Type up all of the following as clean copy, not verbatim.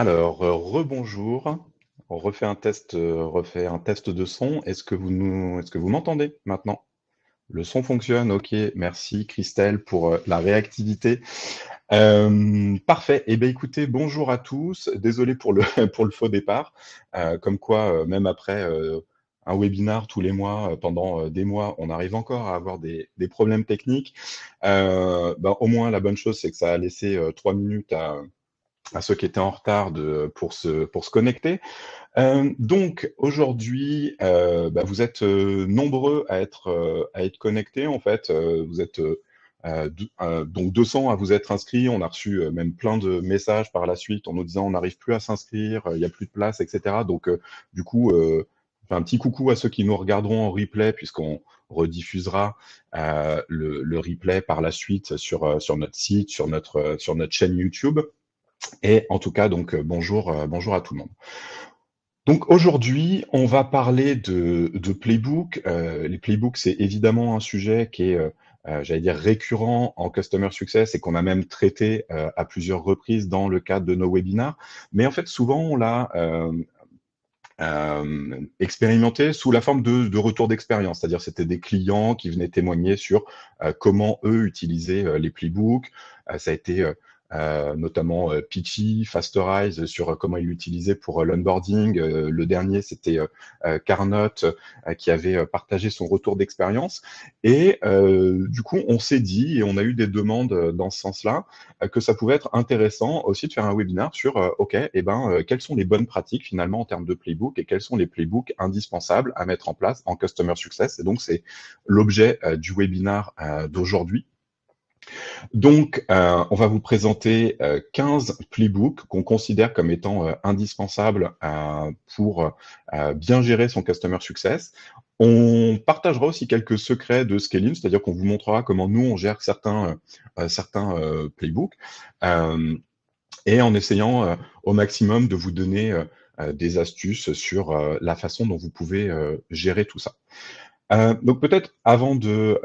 Alors, rebonjour. On refait un test de son. Est-ce que vous m'entendez maintenant? Le son fonctionne, OK. Merci Christelle pour la réactivité. Parfait. Eh bien, écoutez, bonjour à tous. Désolé pour le, pour le faux départ. Comme quoi, même après un webinar tous les mois, pendant des mois, on arrive encore à avoir des problèmes techniques. Ben, au moins, la bonne chose, c'est que ça a laissé 3 minutes à ceux qui étaient en retard pour se connecter. Donc aujourd'hui, bah, vous êtes nombreux à être connectés en fait. Vous êtes donc 200 à vous être inscrits. On a reçu même plein de messages par la suite en nous disant on n'arrive plus à s'inscrire, il n'y a plus de place, etc. Donc du coup, un petit coucou à ceux qui nous regarderont en replay puisqu'on rediffusera le replay par la suite sur notre site, sur notre chaîne YouTube. Et en tout cas, donc bonjour à tout le monde. Donc aujourd'hui, on va parler de playbook. Les playbooks, c'est évidemment un sujet qui est, j'allais dire, récurrent en Customer Success et qu'on a même traité à plusieurs reprises dans le cadre de nos webinars. Mais en fait, souvent, on l'a expérimenté sous la forme de retour d'expérience. C'est-à-dire, c'était des clients qui venaient témoigner sur comment eux utilisaient les playbooks. Ça a été notamment Pitchy, Fasterize sur comment ils l'utilisaient pour l'onboarding. Le dernier, c'était Carnot qui avait partagé son retour d'expérience. Et du coup, on s'est dit, et on a eu des demandes dans ce sens-là, que ça pouvait être intéressant aussi de faire un webinaire sur, OK, eh ben, quelles sont les bonnes pratiques finalement en termes de playbook et quels sont les playbooks indispensables à mettre en place en Customer Success. Et donc, c'est l'objet du webinaire d'aujourd'hui. Donc, on va vous présenter 15 playbooks qu'on considère comme étant indispensables pour bien gérer son Customer Success. On partagera aussi quelques secrets de scaling, c'est-à-dire qu'on vous montrera comment nous, on gère certains playbooks, et en essayant au maximum de vous donner des astuces sur la façon dont vous pouvez gérer tout ça. Donc peut-être avant de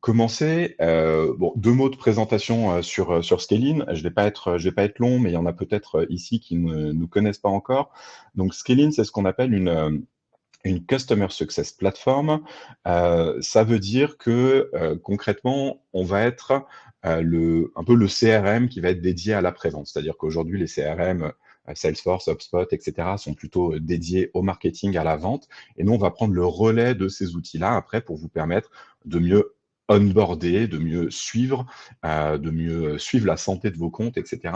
commencer, bon, 2 mots de présentation sur Scalin. Je vais pas être long, mais il y en a peut-être ici qui ne nous connaissent pas encore. Donc Scalin, c'est ce qu'on appelle une Customer Success Platform. Ça veut dire que concrètement, on va être un peu le CRM qui va être dédié à l'après-vente. C'est-à-dire qu'aujourd'hui, les CRM, Salesforce, HubSpot, etc., sont plutôt dédiés au marketing, à la vente. Et nous, on va prendre le relais de ces outils-là après pour vous permettre de mieux onboarder, de mieux suivre la santé de vos comptes, etc.,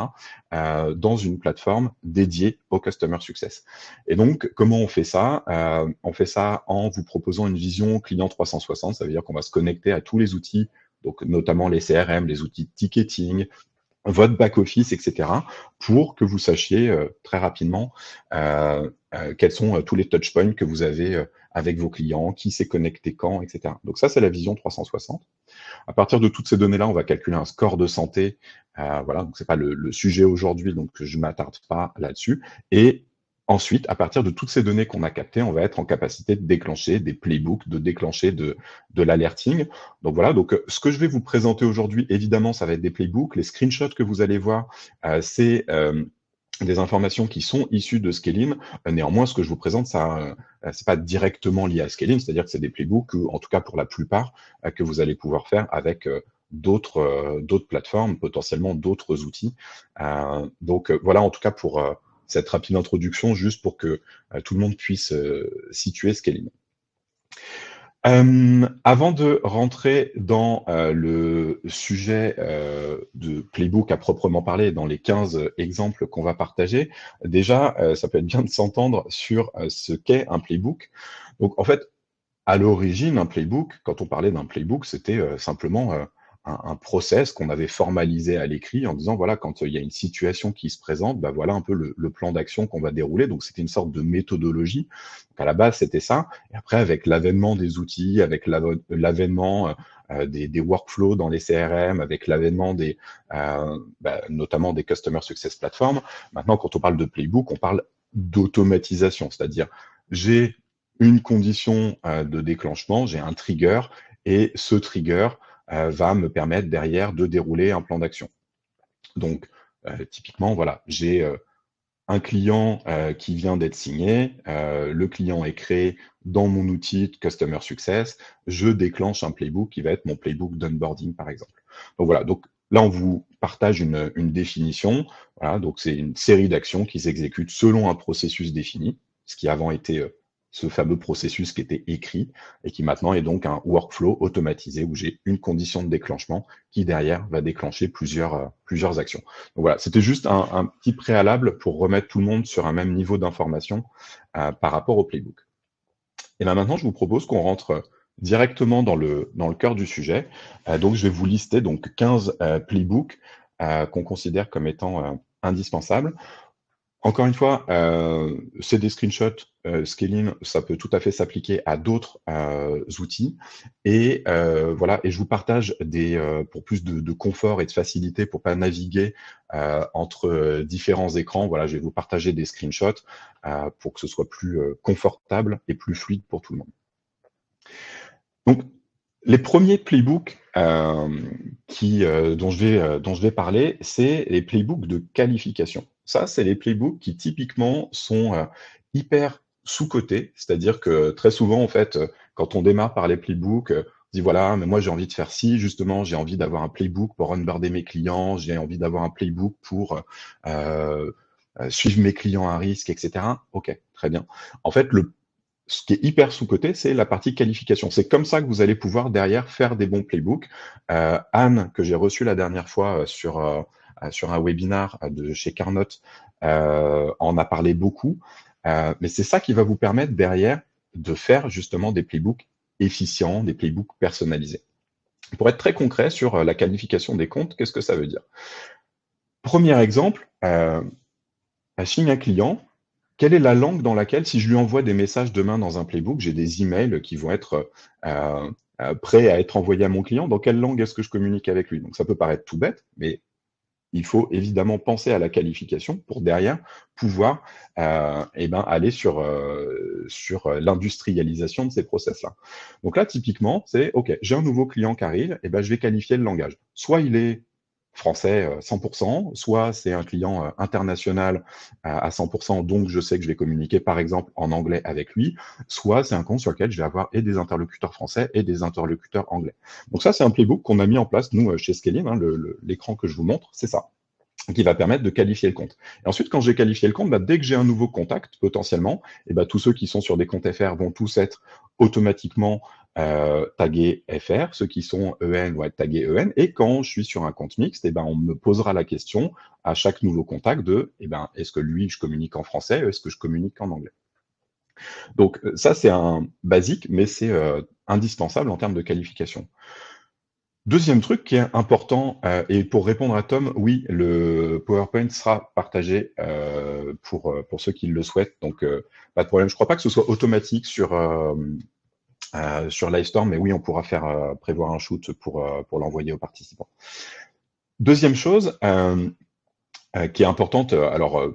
dans une plateforme dédiée au Customer Success. Et donc, comment on fait ça? On fait ça en vous proposant une vision client 360. Ça veut dire qu'on va se connecter à tous les outils, donc notamment les CRM, les outils de ticketing, votre back-office, etc., pour que vous sachiez très rapidement quels sont tous les touchpoints que vous avez avec vos clients, qui s'est connecté quand, etc. Donc ça, c'est la vision 360. À partir de toutes ces données-là, on va calculer un score de santé. Voilà, donc c'est pas le sujet aujourd'hui, donc je m'attarde pas là-dessus. Et ensuite, à partir de toutes ces données qu'on a captées, on va être en capacité de déclencher des playbooks, de déclencher de l'alerting. Donc voilà, donc ce que je vais vous présenter aujourd'hui, évidemment, ça va être des playbooks. Les screenshots que vous allez voir, c'est des informations qui sont issues de Scalin. Néanmoins, ce que je vous présente, ça, c'est pas directement lié à Scalin, c'est-à-dire que c'est des playbooks, en tout cas pour la plupart, que vous allez pouvoir faire avec d'autres plateformes, potentiellement d'autres outils. Donc voilà, en tout cas pour cette rapide introduction, juste pour que tout le monde puisse situer Scalin. Avant de rentrer dans le sujet de Playbook à proprement parler, dans les 15 exemples qu'on va partager, déjà, ça peut être bien de s'entendre sur ce qu'est un Playbook. Donc, en fait, à l'origine, un playbook, quand on parlait d'un playbook, c'était simplement un process qu'on avait formalisé à l'écrit en disant, voilà, quand il y a une situation qui se présente, bah, voilà un peu le plan d'action qu'on va dérouler. Donc, c'était une sorte de méthodologie. Donc, à la base, c'était ça. Et après, avec l'avènement des outils, avec l'avènement des workflows dans les CRM, avec l'avènement notamment des Customer Success Platforms, maintenant, quand on parle de playbook, on parle d'automatisation, c'est-à-dire j'ai une condition de déclenchement, j'ai un trigger, et ce trigger va me permettre derrière de dérouler un plan d'action. Donc, typiquement, voilà, j'ai un client qui vient d'être signé, le client est créé dans mon outil de Customer Success, je déclenche un playbook qui va être mon playbook d'onboarding, par exemple. Donc voilà, donc là, on vous partage une définition. Voilà, donc c'est une série d'actions qui s'exécutent selon un processus défini, ce qui avant était ce fameux processus qui était écrit et qui maintenant est donc un workflow automatisé où j'ai une condition de déclenchement qui derrière va déclencher plusieurs actions. Donc voilà, c'était juste un petit préalable pour remettre tout le monde sur un même niveau d'information par rapport au playbook. Et là maintenant, je vous propose qu'on rentre directement dans le cœur du sujet. Donc je vais vous lister donc 15 playbooks qu'on considère comme étant indispensables. Encore une fois, c'est des screenshots. Scaling, ça peut tout à fait s'appliquer à d'autres outils. Et voilà, et je vous partage pour plus de confort et de facilité, pour pas naviguer entre différents écrans. Voilà, je vais vous partager des screenshots pour que ce soit plus confortable et plus fluide pour tout le monde. Donc, les premiers playbooks dont je vais parler, c'est les playbooks de qualification. Ça, c'est les playbooks qui typiquement sont hyper sous-cotés, c'est-à-dire que très souvent, en fait, quand on démarre par les playbooks, on dit voilà, mais moi j'ai envie de faire ci, justement, j'ai envie d'avoir un playbook pour onboarder mes clients, j'ai envie d'avoir un playbook pour suivre mes clients à risque, etc. Ok, très bien. En fait, ce qui est hyper sous-coté, c'est la partie qualification. C'est comme ça que vous allez pouvoir derrière faire des bons playbooks. Anne, que j'ai reçue la dernière fois sur un webinar de chez Carnot, en a parlé beaucoup. Mais c'est ça qui va vous permettre derrière de faire justement des playbooks efficients, des playbooks personnalisés. Pour être très concret sur la qualification des comptes, qu'est-ce que ça veut dire? Premier exemple, signe un client. Quelle est la langue dans laquelle, si je lui envoie des messages demain dans un playbook, j'ai des emails qui vont être prêts à être envoyés à mon client, dans quelle langue est-ce que je communique avec lui? Donc ça peut paraître tout bête, mais il faut évidemment penser à la qualification pour derrière pouvoir aller sur l'industrialisation de ces process-là. Donc là, typiquement, c'est OK, j'ai un nouveau client qui arrive, je vais qualifier le langage. Soit il est français 100%, soit c'est un client international à 100%, donc je sais que je vais communiquer par exemple en anglais avec lui, soit c'est un compte sur lequel je vais avoir et des interlocuteurs français et des interlocuteurs anglais. Donc ça, c'est un playbook qu'on a mis en place, nous, chez Scaling, hein, l'écran que je vous montre, c'est ça, qui va permettre de qualifier le compte. Et ensuite, quand j'ai qualifié le compte, dès que j'ai un nouveau contact, potentiellement, tous ceux qui sont sur des comptes FR vont tous être automatiquement tagués FR, ceux qui sont EN vont être tagués EN, et quand je suis sur un compte mixte, on me posera la question à chaque nouveau contact de, est-ce que lui, je communique en français, est-ce que je communique en anglais? Donc ça, c'est un basique, mais c'est indispensable en termes de qualification. Deuxième truc qui est important, et pour répondre à Tom, oui, le PowerPoint sera partagé pour ceux qui le souhaitent, donc pas de problème. Je ne crois pas que ce soit automatique sur Livestorm, mais oui, on pourra prévoir un shoot pour l'envoyer aux participants. Deuxième chose qui est importante,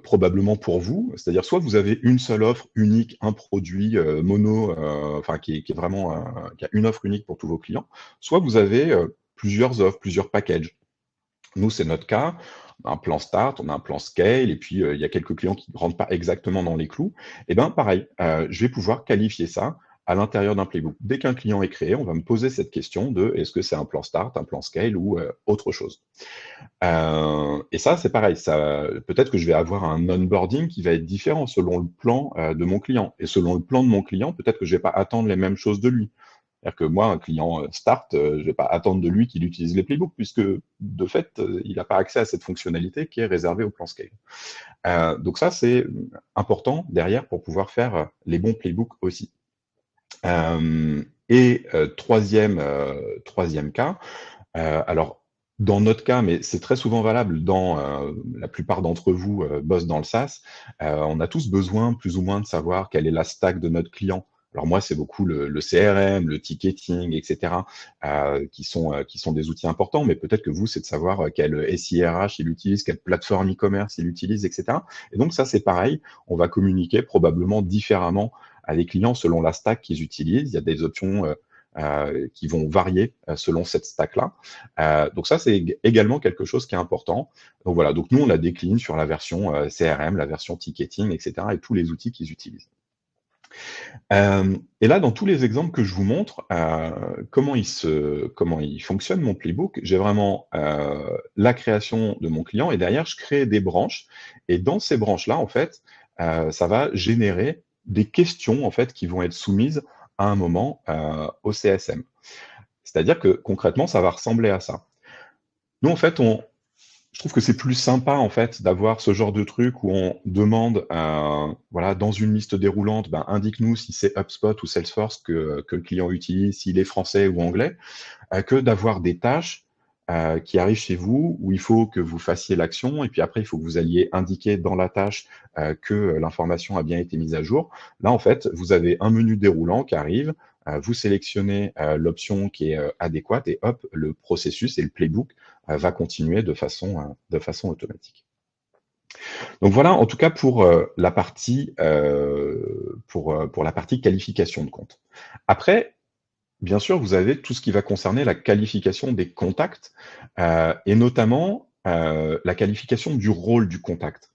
probablement pour vous, c'est-à-dire soit vous avez une seule offre unique, un produit mono, qui est vraiment qui a une offre unique pour tous vos clients, soit vous avez plusieurs offres, plusieurs packages. Nous, c'est notre cas. On a un plan start, on a un plan scale, et puis il y a quelques clients qui ne rentrent pas exactement dans les clous. Pareil, je vais pouvoir qualifier ça à l'intérieur d'un playbook. Dès qu'un client est créé, on va me poser cette question de est-ce que c'est un plan start, un plan scale ou autre chose. Et ça, c'est pareil. Peut-être que je vais avoir un onboarding qui va être différent selon le plan de mon client. Et selon le plan de mon client, peut-être que je ne vais pas attendre les mêmes choses de lui. C'est-à-dire que moi, un client start, je ne vais pas attendre de lui qu'il utilise les playbooks, puisque de fait, il n'a pas accès à cette fonctionnalité qui est réservée au plan scale. Donc ça, c'est important derrière pour pouvoir faire les bons playbooks aussi. Troisième cas, alors dans notre cas, mais c'est très souvent valable dans la plupart d'entre vous bossent dans le SaaS, on a tous besoin plus ou moins de savoir quelle est la stack de notre client. Alors moi, c'est beaucoup le CRM, le ticketing, etc., qui sont des outils importants, mais peut-être que vous, c'est de savoir quel SIRH il utilise, quelle plateforme e-commerce il utilise, etc. Et donc ça, c'est pareil, on va communiquer probablement différemment à des clients selon la stack qu'ils utilisent. Il y a des options qui vont varier selon cette stack-là. Donc ça, c'est également quelque chose qui est important. Donc voilà, donc nous, on la décline sur la version CRM, la version ticketing, etc., et tous les outils qu'ils utilisent. Et là, dans tous les exemples que je vous montre, comment il fonctionne mon playbook, j'ai vraiment la création de mon client et derrière, je crée des branches. Et dans ces branches-là, en fait, ça va générer des questions en fait qui vont être soumises à un moment au CSM. C'est-à-dire que concrètement, ça va ressembler à ça. Nous, en fait, je trouve que c'est plus sympa en fait d'avoir ce genre de truc où on demande, voilà, dans une liste déroulante, ben, indique-nous si c'est HubSpot ou Salesforce que le client utilise, s'il est français ou anglais, que d'avoir des tâches qui arrivent chez vous où il faut que vous fassiez l'action et puis après il faut que vous alliez indiquer dans la tâche que l'information a bien été mise à jour. Là, en fait, vous avez un menu déroulant qui arrive. Vous sélectionnez l'option qui est adéquate et hop, le processus et le playbook va continuer de façon automatique. Donc voilà, en tout cas pour la partie pour la partie qualification de compte. Après, bien sûr, vous avez tout ce qui va concerner la qualification des contacts et notamment la qualification du rôle du contact.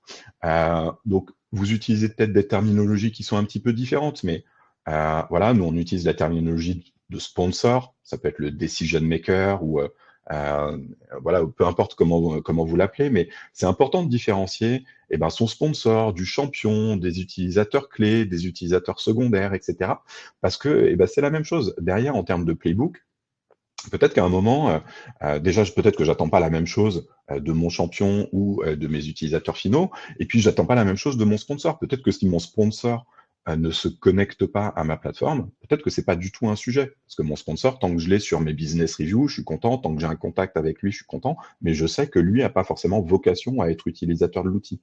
Donc, vous utilisez peut-être des terminologies qui sont un petit peu différentes, mais voilà, nous on utilise la terminologie de sponsor, ça peut être le decision maker ou voilà, peu importe comment vous l'appelez, mais c'est important de différencier eh ben, son sponsor du champion, des utilisateurs clés, des utilisateurs secondaires, etc. Parce que eh ben, c'est la même chose. Derrière, en termes de playbook, peut-être qu'à un moment, déjà, peut-être que j'attends pas la même chose de mon champion ou de mes utilisateurs finaux, et puis j'attends pas la même chose de mon sponsor. Peut-être que si mon sponsor ne se connecte pas à ma plateforme, peut-être que c'est pas du tout un sujet. Parce que mon sponsor, tant que je l'ai sur mes business reviews, je suis content. Tant que j'ai un contact avec lui, je suis content. Mais je sais que lui n'a pas forcément vocation à être utilisateur de l'outil.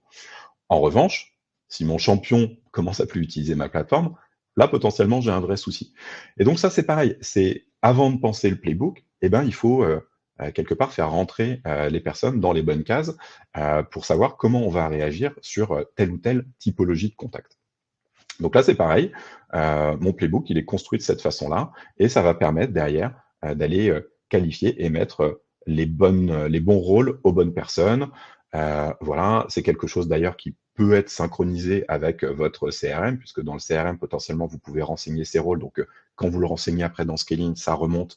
En revanche, si mon champion commence à plus utiliser ma plateforme, là, potentiellement, j'ai un vrai souci. Et donc ça, c'est pareil. C'est avant de penser le playbook, eh ben, il faut quelque part faire rentrer les personnes dans les bonnes cases pour savoir comment on va réagir sur telle ou telle typologie de contact. Donc là, c'est pareil. Mon playbook, il est construit de cette façon-là et ça va permettre derrière d'aller qualifier et mettre les bons rôles aux bonnes personnes. Voilà, c'est quelque chose d'ailleurs qui peut être synchronisé avec votre CRM, puisque dans le CRM, potentiellement, vous pouvez renseigner ces rôles. Donc, quand vous le renseignez après dans Scaling, ça remonte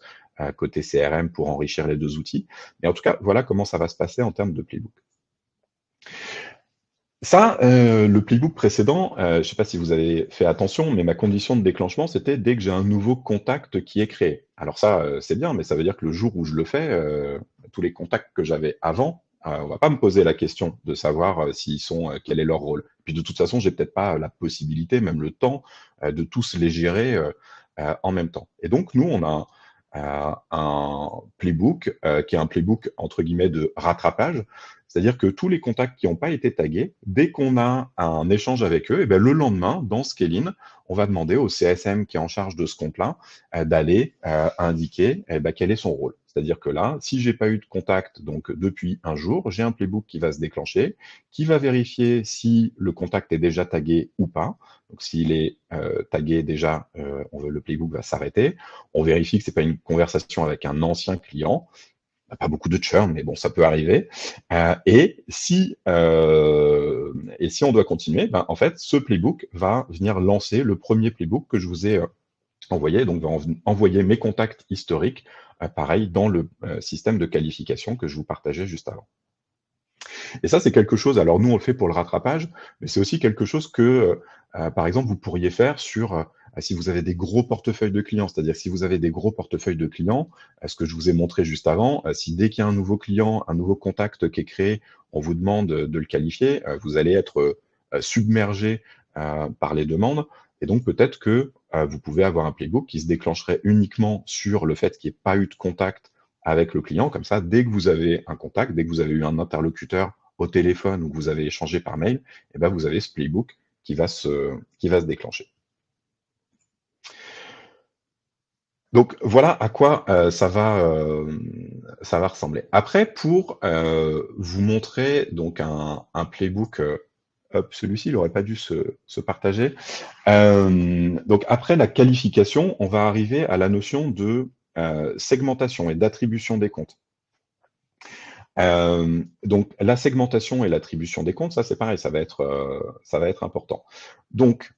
côté CRM pour enrichir les deux outils. Mais en tout cas, voilà comment ça va se passer en termes de playbook. Ça, le playbook précédent, je ne sais pas si vous avez fait attention, mais ma condition de déclenchement, c'était dès que j'ai un nouveau contact qui est créé. Alors ça, c'est bien, mais ça veut dire que le jour où je le fais, tous les contacts que j'avais avant, on va pas me poser la question de savoir s'ils sont, quel est leur rôle. Puis de toute façon, j'ai peut-être pas la possibilité, même le temps, de tous les gérer en même temps. Et donc, nous, on a un playbook qui est un playbook entre guillemets de rattrapage. C'est-à-dire que tous les contacts qui n'ont pas été tagués, dès qu'on a un échange avec eux, et bien le lendemain, dans Scaling, on va demander au CSM qui est en charge de ce compte-là d'aller indiquer quel est son rôle. C'est-à-dire que là, si j'ai pas eu de contact donc depuis un jour, j'ai un playbook qui va se déclencher, qui va vérifier si le contact est déjà tagué ou pas. Donc s'il est tagué déjà, le playbook va s'arrêter. On vérifie que c'est pas une conversation avec un ancien client. Pas beaucoup de churn, mais bon, ça peut arriver. Et si on doit continuer, ben, en fait, ce playbook va venir lancer le premier playbook que je vous ai envoyé, donc va envoyer mes contacts historiques, pareil, dans le système de qualification que je vous partageais juste avant. Et ça, c'est quelque chose, alors nous, on le fait pour le rattrapage, mais c'est aussi quelque chose que, par exemple, vous pourriez faire sur si vous avez des gros portefeuilles de clients, c'est-à-dire si vous avez des gros portefeuilles de clients, ce que je vous ai montré juste avant, si dès qu'il y a un nouveau client, un nouveau contact qui est créé, on vous demande de le qualifier, vous allez être submergé par les demandes. Et donc peut-être que vous pouvez avoir un playbook qui se déclencherait uniquement sur le fait qu'il n'y ait pas eu de contact avec le client. Comme ça, dès que vous avez un contact, dès que vous avez eu un interlocuteur au téléphone ou que vous avez échangé par mail, et ben vous avez ce playbook qui va se déclencher. Donc voilà à quoi ça va ressembler. Après, pour vous montrer donc un playbook hop, celui-ci, il n'aurait pas dû se partager. Donc après la qualification, on va arriver à la notion de segmentation et d'attribution des comptes. Donc la segmentation et l'attribution des comptes, ça c'est pareil, ça va être important. Donc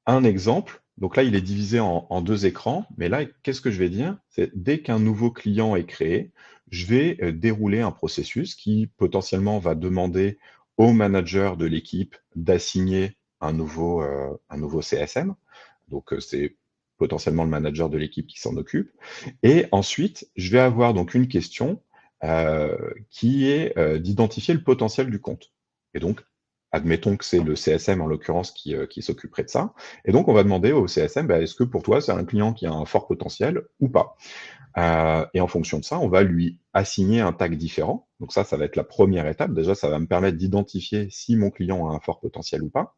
un exemple, donc là il est divisé en deux écrans, mais là qu'est-ce que je vais dire? C'est dès qu'un nouveau client est créé, je vais dérouler un processus qui potentiellement va demander au manager de l'équipe d'assigner un nouveau CSM. Donc c'est potentiellement le manager de l'équipe qui s'en occupe. Et ensuite, je vais avoir donc une question qui est d'identifier le potentiel du compte. Et donc, admettons que c'est le CSM en l'occurrence qui s'occuperait de ça. Et donc, on va demander au CSM, bah, est-ce que pour toi, c'est un client qui a un fort potentiel ou pas? Et en fonction de ça, on va lui assigner un tag différent. Donc ça va être la première étape. Déjà, ça va me permettre d'identifier si mon client a un fort potentiel ou pas.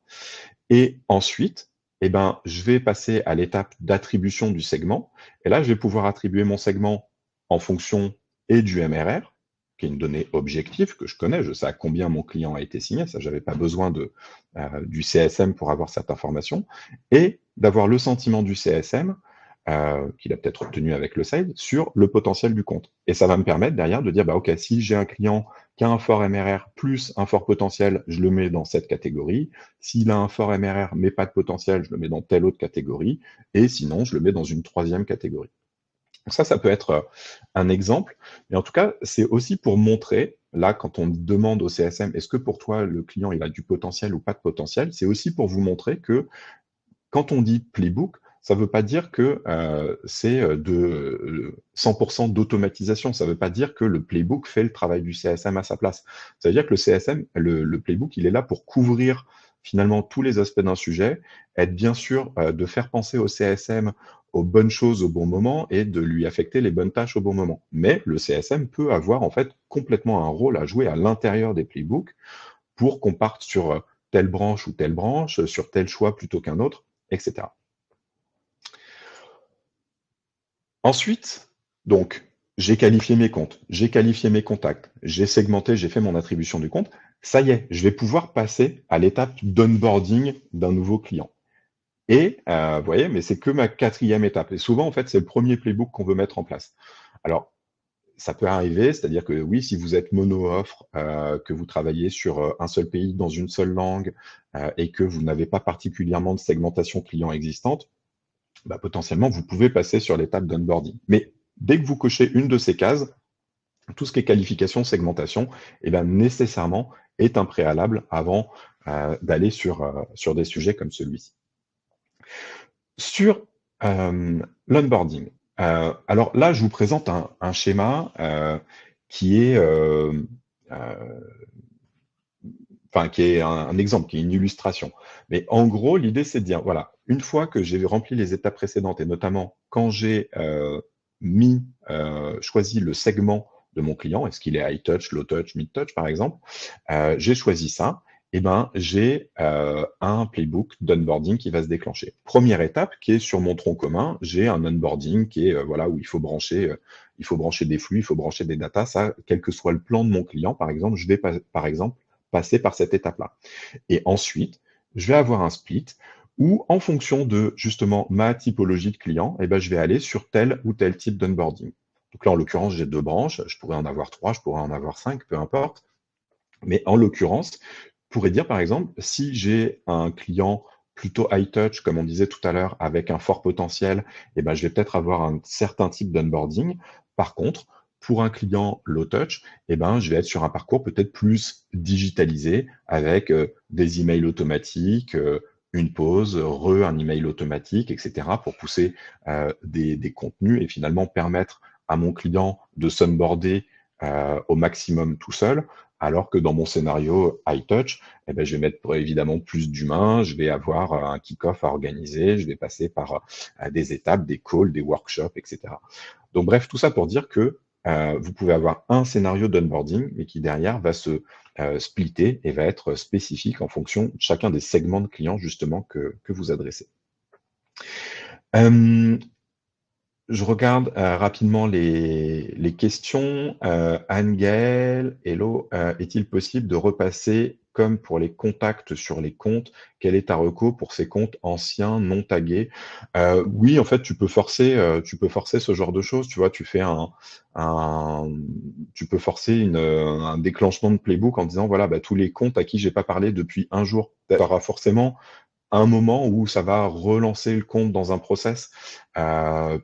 Et ensuite, eh ben, je vais passer à l'étape d'attribution du segment. Et là, je vais pouvoir attribuer mon segment en fonction et du MRR, qui est une donnée objective que je connais. Je sais à combien mon client a été signé. Ça, j'avais pas besoin du CSM pour avoir cette information. Et d'avoir le sentiment du CSM, qu'il a peut-être obtenu avec le sales, sur le potentiel du compte. Et ça va me permettre derrière de dire, bah, OK, si j'ai un client qui a un fort MRR plus un fort potentiel, je le mets dans cette catégorie. S'il a un fort MRR mais pas de potentiel, je le mets dans telle autre catégorie. Et sinon, je le mets dans une troisième catégorie. Donc ça peut être un exemple. Mais en tout cas, c'est aussi pour montrer, là, quand on demande au CSM, est-ce que pour toi, le client, il a du potentiel ou pas de potentiel, c'est aussi pour vous montrer que quand on dit playbook, ça ne veut pas dire que c'est de 100% d'automatisation. Ça ne veut pas dire que le playbook fait le travail du CSM à sa place. Ça veut dire que le CSM, le playbook, il est là pour couvrir finalement tous les aspects d'un sujet, être bien sûr de faire penser au CSM aux bonnes choses au bon moment et de lui affecter les bonnes tâches au bon moment. Mais le CSM peut avoir en fait complètement un rôle à jouer à l'intérieur des playbooks pour qu'on parte sur telle branche ou telle branche, sur tel choix plutôt qu'un autre, etc. Ensuite, donc, j'ai qualifié mes comptes, j'ai qualifié mes contacts, j'ai segmenté, j'ai fait mon attribution du compte. Ça y est, je vais pouvoir passer à l'étape d'onboarding d'un nouveau client. Et vous voyez, mais c'est que ma quatrième étape. Et souvent, en fait, c'est le premier playbook qu'on veut mettre en place. Alors, ça peut arriver, c'est-à-dire que oui, si vous êtes mono-offre, que vous travaillez sur un seul pays, dans une seule langue, et que vous n'avez pas particulièrement de segmentation client existante, bah, potentiellement, vous pouvez passer sur l'étape d'onboarding. Mais dès que vous cochez une de ces cases, tout ce qui est qualification, segmentation, eh ben, nécessairement est un préalable avant d'aller sur des sujets comme celui-ci. Sur l'onboarding, alors là, je vous présente un schéma qui est, enfin, qui est un exemple, qui est une illustration. Mais en gros, l'idée, c'est de dire, voilà, une fois que j'ai rempli les étapes précédentes, et notamment quand j'ai choisi le segment de mon client, est-ce qu'il est high touch, low touch, mid touch, par exemple, j'ai choisi ça, et ben j'ai un playbook d'onboarding qui va se déclencher. Première étape qui est sur mon tronc commun, j'ai un onboarding qui est voilà où il faut brancher des flux, il faut brancher des datas. Ça, quel que soit le plan de mon client, par exemple, je vais par exemple passer par cette étape-là. Et ensuite, je vais avoir un split où, en fonction de justement ma typologie de client, eh ben, je vais aller sur tel ou tel type d'onboarding. Donc là, en l'occurrence, j'ai 2 branches, je pourrais en avoir 3, je pourrais en avoir 5, peu importe. Mais en l'occurrence, je pourrais dire par exemple, si j'ai un client plutôt high touch, comme on disait tout à l'heure, avec un fort potentiel, eh ben, je vais peut-être avoir un certain type d'onboarding. Par contre, pour un client low touch, eh ben, je vais être sur un parcours peut-être plus digitalisé avec des emails automatiques, une pause, un email automatique, etc. pour pousser des contenus et finalement permettre à mon client de s'onboarder au maximum tout seul, alors que dans mon scénario high touch, eh ben, je vais mettre évidemment plus d'humains, je vais avoir un kick-off à organiser, je vais passer par des étapes, des calls, des workshops, etc. Donc bref, tout ça pour dire que vous pouvez avoir un scénario d'onboarding, mais qui derrière va se splitter et va être spécifique en fonction de chacun des segments de clients justement que vous adressez. Je regarde rapidement les questions. Anne-Gaëlle, hello. Est-il possible de repasser comme pour les contacts sur les comptes? Quel est ta reco pour ces comptes anciens non tagués? Oui, en fait, tu peux forcer ce genre de choses. Tu vois, un, tu peux forcer un déclenchement de playbook en disant voilà, bah, tous les comptes à qui j'ai pas parlé depuis un jour. Tu auras forcément un moment où ça va relancer le compte dans un process,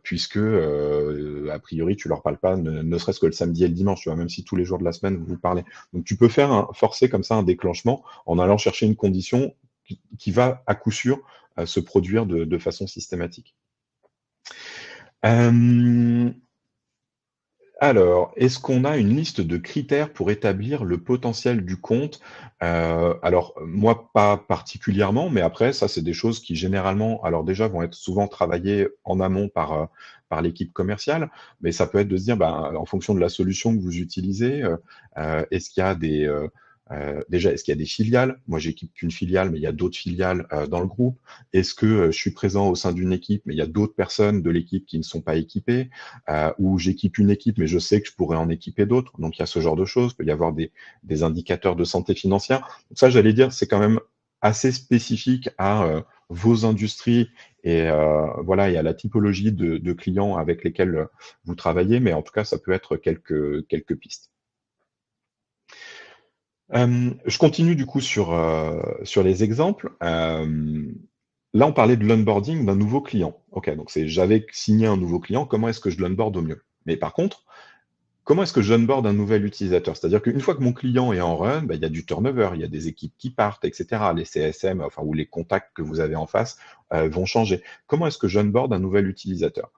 puisque, a priori, tu leur parles pas, ne serait-ce que le samedi et le dimanche, tu vois? Même si tous les jours de la semaine, vous vous parlez. Donc tu peux forcer comme ça un déclenchement en allant chercher une condition qui va, à coup sûr, se produire de façon systématique. Hem Alors, est-ce qu'on a une liste de critères pour établir le potentiel du compte? Alors, moi, pas particulièrement, mais après, ça, c'est des choses qui généralement, alors déjà, vont être souvent travaillées en amont par l'équipe commerciale, mais ça peut être de se dire, ben, en fonction de la solution que vous utilisez, est-ce qu'il y a déjà, est-ce qu'il y a des filiales? Moi, j'équipe qu'une filiale, mais il y a d'autres filiales, dans le groupe. Est-ce que, je suis présent au sein d'une équipe, mais il y a d'autres personnes de l'équipe qui ne sont pas équipées? Où j'équipe une équipe, mais je sais que je pourrais en équiper d'autres. Donc, il y a ce genre de choses. Il peut y avoir des indicateurs de santé financière. Donc ça, j'allais dire, c'est quand même assez spécifique à vos industries et voilà, et à la typologie de clients avec lesquels vous travaillez. Mais en tout cas, ça peut être quelques pistes. Je continue du coup sur les exemples. Là, on parlait de l'onboarding d'un nouveau client. OK, donc j'avais signé un nouveau client, comment est-ce que je l'onboard au mieux? Mais par contre, comment est-ce que j'onboard un nouvel utilisateur? C'est-à-dire qu'une fois que mon client est en run, bah, il y a du turnover, il y a des équipes qui partent, et cetera. Les CSM, enfin, ou les contacts que vous avez en face, vont changer. Comment est-ce que j'onboard un nouvel utilisateur?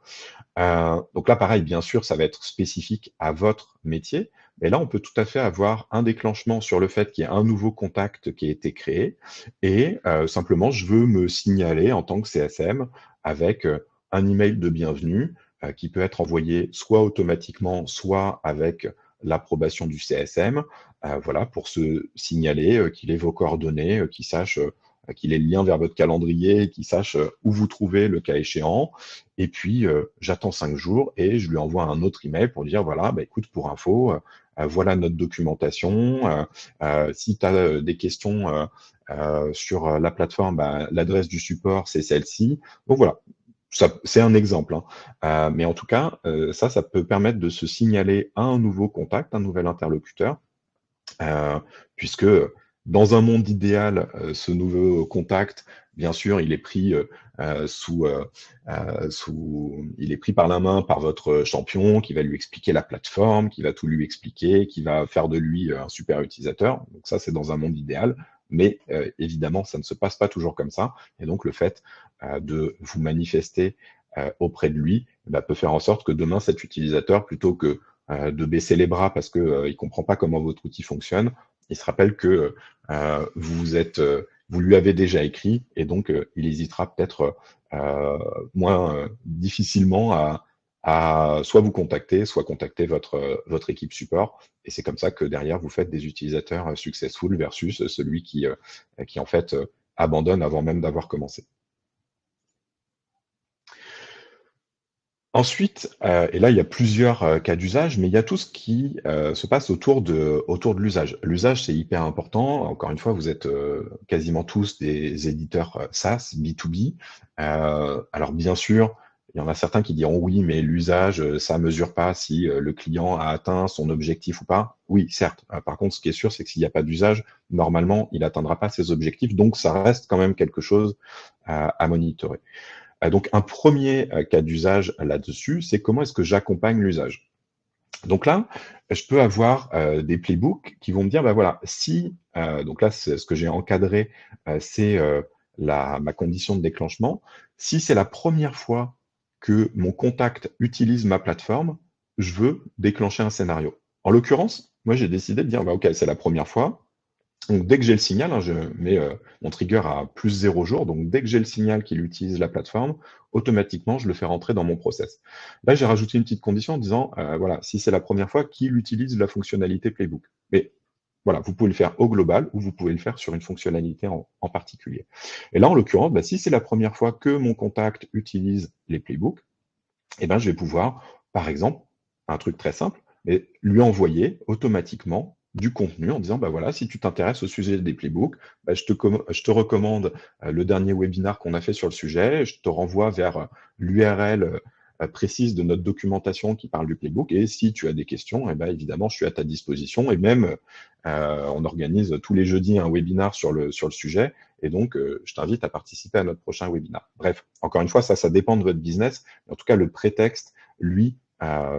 Donc là, pareil, bien sûr, ça va être spécifique à votre métier, mais là, on peut tout à fait avoir un déclenchement sur le fait qu'il y a un nouveau contact qui a été créé et simplement, je veux me signaler en tant que CSM avec, un email de bienvenue, qui peut être envoyé soit automatiquement, soit avec l'approbation du CSM, voilà, pour se signaler, qu'il ait vos coordonnées, qu'il sache, qu'il ait le lien vers votre calendrier, qu'il sache, où vous trouvez le cas échéant et puis, j'attends 5 jours et je lui envoie un autre email pour dire: «Voilà, bah, écoute, pour info, voilà notre documentation, si tu as, des questions, sur, la plateforme, bah, l'adresse du support, c'est celle-ci». Donc voilà, ça c'est un exemple, hein. Mais en tout cas, ça peut permettre de se signaler à un nouveau contact, un nouvel interlocuteur. Heu, puisque, dans un monde idéal, ce nouveau contact, bien sûr, il est pris, il est pris par la main par votre champion qui va lui expliquer la plateforme, qui va tout lui expliquer, qui va faire de lui, un super utilisateur. Donc ça, c'est dans un monde idéal, mais évidemment, ça ne se passe pas toujours comme ça et donc le fait, de vous manifester, auprès de lui, bah, peut faire en sorte que demain, cet utilisateur, plutôt que de baisser les bras parce que il comprend pas comment votre outil fonctionne. Il se rappelle que vous lui avez déjà écrit et donc il hésitera peut-être moins difficilement à soit vous contacter, soit contacter votre équipe support. Et c'est comme ça que derrière vous faites des utilisateurs successful versus celui qui en fait abandonne avant même d'avoir commencé. Ensuite, et là, il y a plusieurs, cas d'usage, mais il y a tout ce qui, se passe autour de l'usage. L'usage, c'est hyper important. Encore une fois, vous êtes, quasiment tous des éditeurs, SaaS, B2B. Alors bien sûr, il y en a certains qui diront: «Oui, mais l'usage, ça mesure pas si, le client a atteint son objectif ou pas». Oui, certes. Par contre, ce qui est sûr, c'est que s'il y a pas d'usage, normalement, il atteindra pas ses objectifs, donc ça reste quand même quelque chose à monitorer. Donc un premier cas d'usage là-dessus, c'est comment est-ce que j'accompagne l'usage? Donc là, je peux avoir, des playbooks qui vont me dire: «Bah, voilà, si», donc là, c'est ce que j'ai encadré, c'est, la ma condition de déclenchement. Si c'est la première fois que mon contact utilise ma plateforme, je veux déclencher un scénario. En l'occurrence, moi, j'ai décidé de dire: «Bah, OK, c'est la première fois, donc dès que j'ai le signal, hein, je mets, mon trigger à +0 jours, donc dès que j'ai le signal qu'il utilise la plateforme, automatiquement, je le fais rentrer dans mon process. Là, j'ai rajouté une petite condition en disant, voilà, si c'est la première fois qu'il utilise la fonctionnalité Playbook. Mais voilà, vous pouvez le faire au global ou vous pouvez le faire sur une fonctionnalité en particulier. Et là, en l'occurrence, bah, si c'est la première fois que mon contact utilise les Playbooks, et ben, je vais pouvoir, par exemple, un truc très simple, mais lui envoyer automatiquement du contenu en disant, bah voilà, si tu t'intéresses au sujet des playbooks, bah, je te recommande le dernier webinar qu'on a fait sur le sujet, je te renvoie vers l'URL précise de notre documentation qui parle du playbook, et si tu as des questions, eh ben, évidemment, je suis à ta disposition, et même, on organise tous les jeudis un webinar sur le sujet, et donc, je t'invite à participer à notre prochain webinar. Bref, encore une fois, ça dépend de votre business. En tout cas, le prétexte, lui,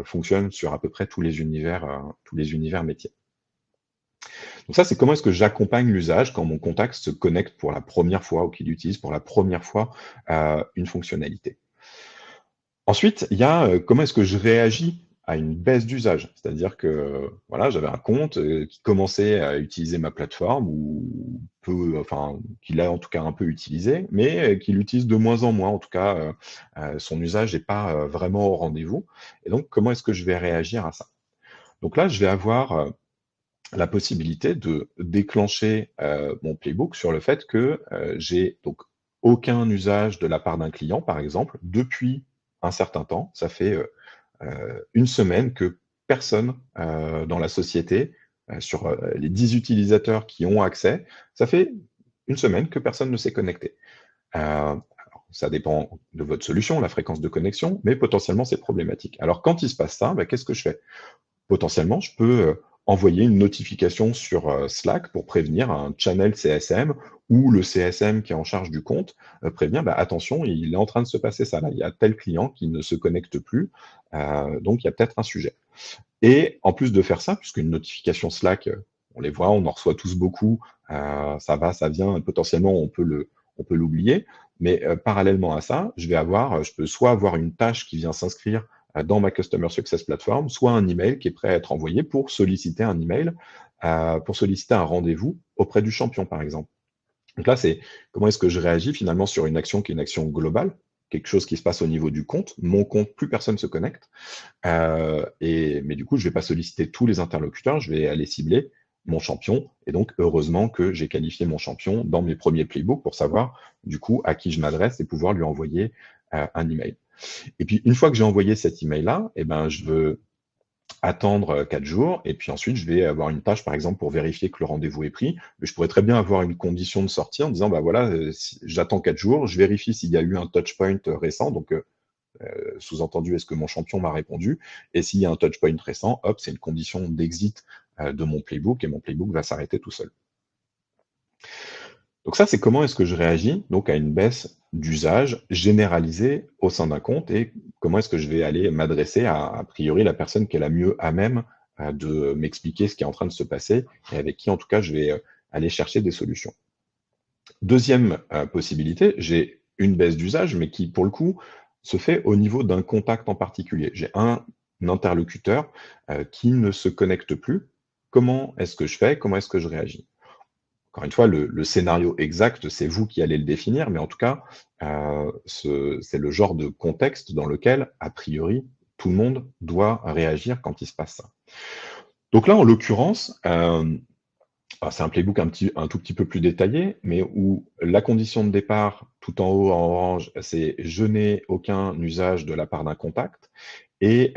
fonctionne sur à peu près tous les univers métiers. Donc ça, c'est comment est-ce que j'accompagne l'usage quand mon contact se connecte pour la première fois ou qu'il utilise pour la première fois une fonctionnalité. Ensuite, il y a comment est-ce que je réagis à une baisse d'usage. C'est-à-dire que voilà, j'avais un compte qui commençait à utiliser ma plateforme ou peu, enfin, qu'il a en tout cas un peu utilisé, mais qu'il utilise de moins en moins. En tout cas, son usage n'est pas vraiment au rendez-vous. Et donc, comment est-ce que je vais réagir à ça? Donc là, je vais avoir la possibilité de déclencher mon playbook sur le fait que j'ai donc aucun usage de la part d'un client, par exemple, depuis un certain temps. Ça fait une semaine que personne dans la société, sur les 10 utilisateurs qui ont accès, ça fait une semaine que personne ne s'est connecté. Alors, ça dépend de votre solution, la fréquence de connexion, mais potentiellement c'est problématique. Alors quand il se passe ça, bah, qu'est-ce que je fais? Potentiellement, je peux envoyer une notification sur Slack pour prévenir un channel CSM ou le CSM qui est en charge du compte, prévenir, bah, attention, il est en train de se passer ça là, il y a tel client qui ne se connecte plus, donc il y a peut-être un sujet. Et en plus de faire ça, puisqu'une notification Slack, on les voit, on en reçoit tous beaucoup, ça va, ça vient, potentiellement on peut l'oublier, mais parallèlement à ça, je peux soit avoir une tâche qui vient s'inscrire dans ma Customer Success Platform, soit un email qui est prêt à être envoyé pour solliciter un email, pour solliciter un rendez-vous auprès du champion, par exemple. Donc là, c'est comment est-ce que je réagis finalement sur une action qui est une action globale, quelque chose qui se passe au niveau du compte. Mon compte, plus personne se connecte. Mais du coup, je ne vais pas solliciter tous les interlocuteurs, je vais aller cibler mon champion. Et donc, heureusement que j'ai qualifié mon champion dans mes premiers playbooks pour savoir du coup à qui je m'adresse et pouvoir lui envoyer un email. Et puis, une fois que j'ai envoyé cet email-là, eh ben, je veux attendre 4 jours, et puis ensuite, je vais avoir une tâche, par exemple, pour vérifier que le rendez-vous est pris. Mais je pourrais très bien avoir une condition de sortie en disant, bah voilà, si j'attends 4 jours, je vérifie s'il y a eu un touchpoint récent, donc sous-entendu, est-ce que mon champion m'a répondu? Et s'il y a un touchpoint récent, hop, c'est une condition d'exit de mon playbook, et mon playbook va s'arrêter tout seul. Donc ça, c'est comment est-ce que je réagis donc à une baisse d'usage généralisée au sein d'un compte, et comment est-ce que je vais aller m'adresser à, a priori, la personne qui est la mieux à même de m'expliquer ce qui est en train de se passer, et avec qui, en tout cas, je vais aller chercher des solutions. Deuxième possibilité, j'ai une baisse d'usage, mais qui, pour le coup, se fait au niveau d'un contact en particulier. J'ai un interlocuteur qui ne se connecte plus. Comment est-ce que je fais? Comment est-ce que je réagis? Encore une fois, le scénario exact, c'est vous qui allez le définir, mais en tout cas, c'est le genre de contexte dans lequel, a priori, tout le monde doit réagir quand il se passe ça. Donc là, en l'occurrence, alors c'est un playbook un tout petit peu plus détaillé, mais où la condition de départ, tout en haut en orange, c'est je n'ai aucun usage de la part d'un contact. Et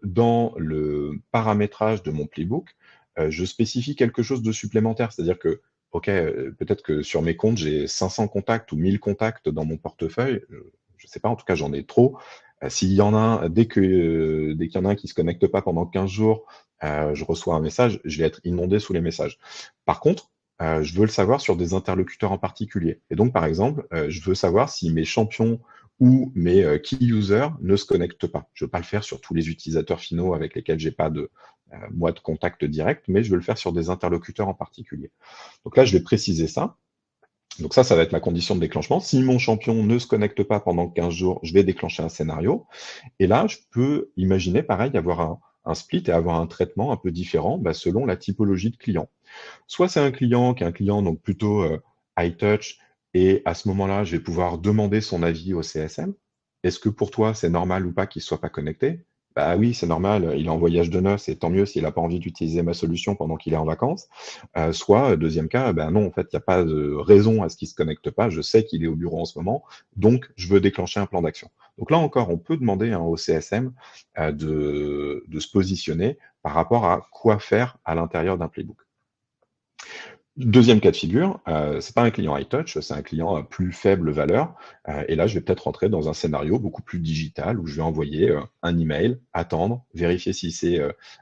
dans le paramétrage de mon playbook, je spécifie quelque chose de supplémentaire. C'est-à-dire que, OK, peut-être que sur mes comptes, j'ai 500 contacts ou 1000 contacts dans mon portefeuille. Je ne sais pas, en tout cas, j'en ai trop. S'il y en a un, dès qu'il y en a un qui ne se connecte pas pendant 15 jours, je reçois un message, je vais être inondé sous les messages. Par contre, je veux le savoir sur des interlocuteurs en particulier. Et donc, par exemple, je veux savoir si mes champions ou mes key users ne se connectent pas. Je ne veux pas le faire sur tous les utilisateurs finaux avec lesquels j'ai pas de moi de contact direct, mais je veux le faire sur des interlocuteurs en particulier. Donc là, je vais préciser ça. Donc ça va être ma condition de déclenchement. Si mon champion ne se connecte pas pendant 15 jours, je vais déclencher un scénario. Et là, je peux imaginer, pareil, avoir un split et avoir un traitement un peu différent selon la typologie de client. Soit c'est un client qui est un client donc plutôt high touch, et à ce moment-là, je vais pouvoir demander son avis au CSM. Est-ce que pour toi, c'est normal ou pas qu'il ne soit pas connecté? Bah oui, c'est normal, il est en voyage de noces et tant mieux s'il a pas envie d'utiliser ma solution pendant qu'il est en vacances. Soit, 2e cas, ben non, en fait, il y a pas de raison à ce qu'il se connecte pas. Je sais qu'il est au bureau en ce moment, donc je veux déclencher un plan d'action. Donc là encore, on peut demander, hein, au CSM, de se positionner par rapport à quoi faire à l'intérieur d'un playbook. 2e cas de figure, c'est pas un client high touch, c'est un client à plus faible valeur, et là, je vais peut-être rentrer dans un scénario beaucoup plus digital où je vais envoyer, un email, attendre, vérifier si c'est,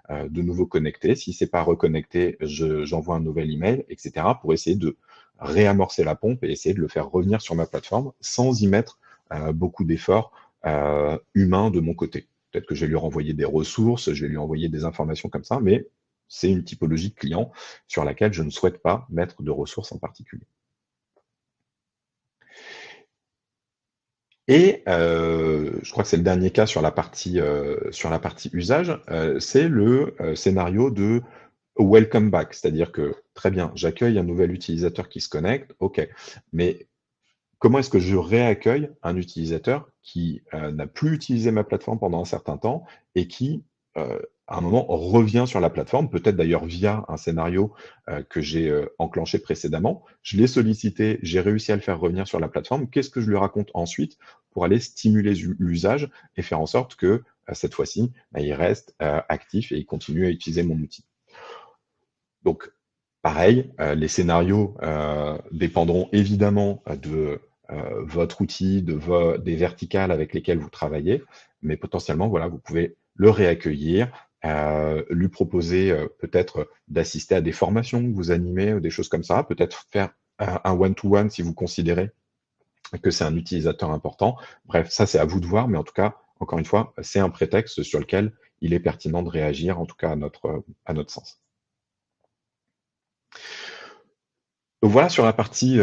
de nouveau connecté. Si c'est pas reconnecté, j'envoie un nouvel email et cetera pour essayer de réamorcer la pompe et essayer de le faire revenir sur ma plateforme sans y mettre, beaucoup d'efforts, humains de mon côté. Peut-être que je vais lui renvoyer des ressources, je vais lui envoyer des informations comme ça, mais c'est une typologie de client sur laquelle je ne souhaite pas mettre de ressources en particulier. Et je crois que c'est le dernier cas sur la partie usage, c'est le, scénario de welcome back. C'est-à-dire que, très bien, j'accueille un nouvel utilisateur qui se connecte, OK. Mais comment est-ce que je réaccueille un utilisateur qui, n'a plus utilisé ma plateforme pendant un certain temps et qui, à un moment, revient sur la plateforme, peut-être d'ailleurs via un scénario, que j'ai, enclenché précédemment. Je l'ai sollicité, j'ai réussi à le faire revenir sur la plateforme. Qu'est-ce que je lui raconte ensuite pour aller stimuler l'usage et faire en sorte que, cette fois-ci, bah, il reste, actif et il continue à utiliser mon outil? Donc pareil, les scénarios, dépendront évidemment, de, votre outil, des verticales avec lesquelles vous travaillez, mais potentiellement, voilà, vous pouvez le réaccueillir, lui proposer, peut-être d'assister à des formations que vous animez ou des choses comme ça, peut-être faire un one to one si vous considérez que c'est un utilisateur important. Bref, ça, c'est à vous de voir, mais en tout cas, encore une fois, c'est un prétexte sur lequel il est pertinent de réagir, en tout cas à notre sens. Donc voilà sur la partie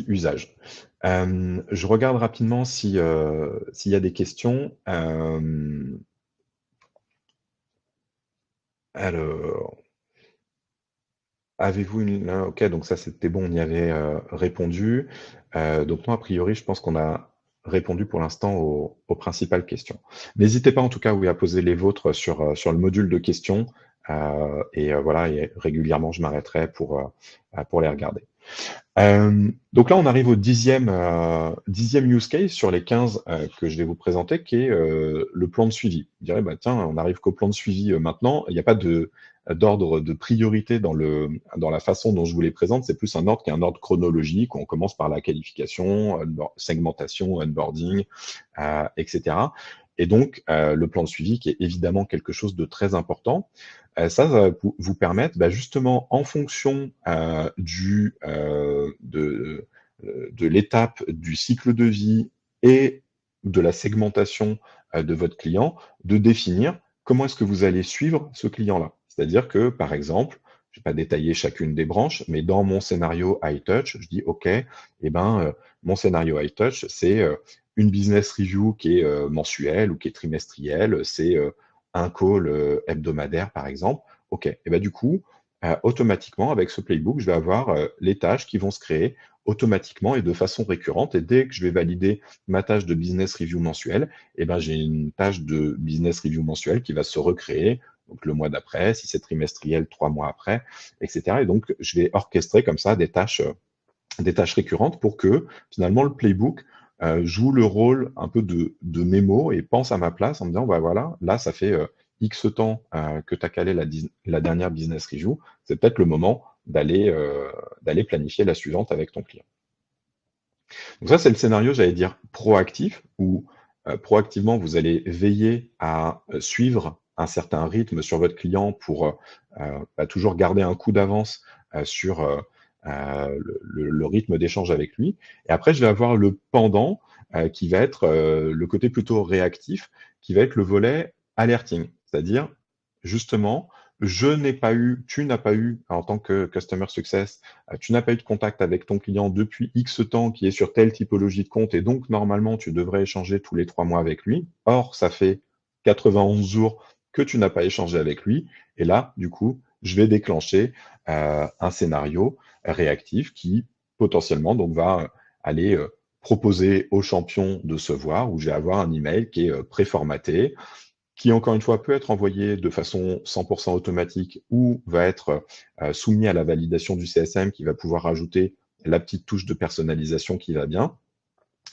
usage. Je regarde rapidement si, s'il y a des questions. Alors, avez-vous une OK, donc ça, c'était bon, on y avait, répondu. Donc moi, a priori, je pense qu'on a répondu pour l'instant aux principales questions. N'hésitez pas en tout cas, oui, à poser les vôtres sur le module de questions, et voilà et régulièrement, je m'arrêterai pour les regarder. Donc là, on arrive au 10e use case sur les 15 que je vais vous présenter, qui est le plan de suivi. Vous direz, bah, tiens, on arrive qu'au plan de suivi maintenant. Il n'y a pas d'ordre de priorité dans la façon dont je vous les présente. C'est plus un ordre qui est un ordre chronologique. On commence par la qualification, segmentation, onboarding, etc. Et donc, le plan de suivi qui est évidemment quelque chose de très important. Ça va vous permettre, bah, justement, en fonction de l'étape du cycle de vie et de la segmentation de votre client, de définir comment est-ce que vous allez suivre ce client-là. C'est-à-dire que, par exemple, je ne vais pas détailler chacune des branches, mais dans mon scénario high touch, je dis OK, eh ben, mon scénario high touch, c'est une business review qui est mensuelle ou qui est trimestrielle, c'est un call hebdomadaire, par exemple. OK, et ben du coup, automatiquement, avec ce playbook, je vais avoir les tâches qui vont se créer automatiquement et de façon récurrente. Et dès que je vais valider ma tâche de business review mensuelle, eh ben, j'ai une tâche de business review mensuelle qui va se recréer donc le mois d'après, si c'est trimestriel, 3 mois après, etc. Et donc, je vais orchestrer comme ça des tâches récurrentes pour que finalement le playbook joue le rôle un peu de mémo et pense à ma place en me disant, bah voilà, là, ça fait X temps que tu as calé la dernière business review, c'est peut-être le moment d'aller planifier la suivante avec ton client. Donc ça, c'est le scénario, j'allais dire, proactif, où proactivement, vous allez veiller à suivre un certain rythme sur votre client pour bah, toujours garder un coup d'avance sur le rythme d'échange avec lui. Et après, je vais avoir le pendant qui va être le côté plutôt réactif, qui va être le volet alerting. C'est-à-dire, justement, tu n'as pas eu, en tant que Customer Success, tu n'as pas eu de contact avec ton client depuis X temps qui est sur telle typologie de compte et donc normalement tu devrais échanger tous les 3 mois avec lui. Or, ça fait 91 jours que tu n'as pas échangé avec lui. Et là, du coup, je vais déclencher un scénario réactif qui potentiellement donc va aller proposer au champion de se voir, où je vais avoir un email qui est préformaté, qui encore une fois peut être envoyé de façon 100% automatique ou va être soumis à la validation du CSM qui va pouvoir rajouter la petite touche de personnalisation qui va bien.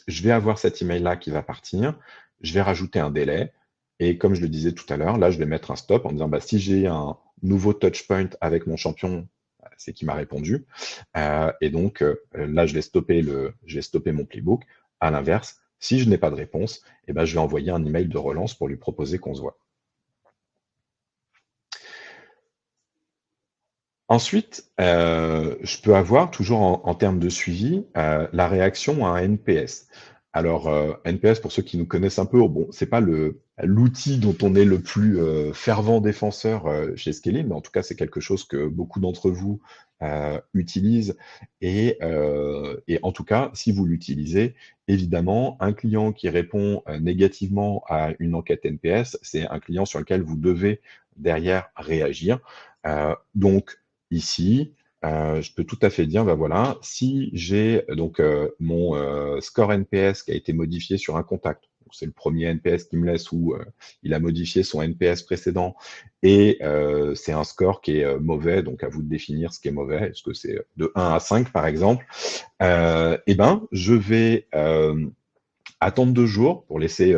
Je vais avoir cet email-là qui va partir, je vais rajouter un délai, et comme je le disais tout à l'heure, là, je vais mettre un stop en disant, bah, si j'ai un nouveau touchpoint avec mon champion, c'est qui m'a répondu, et donc là, je vais stopper mon playbook. À l'inverse, si je n'ai pas de réponse, eh ben, je vais envoyer un email de relance pour lui proposer qu'on se voit. Ensuite, je peux avoir toujours en termes de suivi, la réaction à un NPS. Alors, NPS, pour ceux qui nous connaissent un peu, bon, c'est pas l'outil dont on est le plus fervent défenseur chez Scaling, mais en tout cas, c'est quelque chose que beaucoup d'entre vous utilisent. Et en tout cas, si vous l'utilisez, évidemment, un client qui répond négativement à une enquête NPS, c'est un client sur lequel vous devez derrière réagir. Donc, ici, je peux tout à fait dire, bah voilà, si j'ai donc mon score NPS qui a été modifié sur un contact, c'est le premier NPS qui me laisse où il a modifié son NPS précédent et c'est un score qui est mauvais, donc à vous de définir ce qui est mauvais, est-ce que c'est de 1 à 5 par exemple, eh ben, je vais attendre 2 jours pour laisser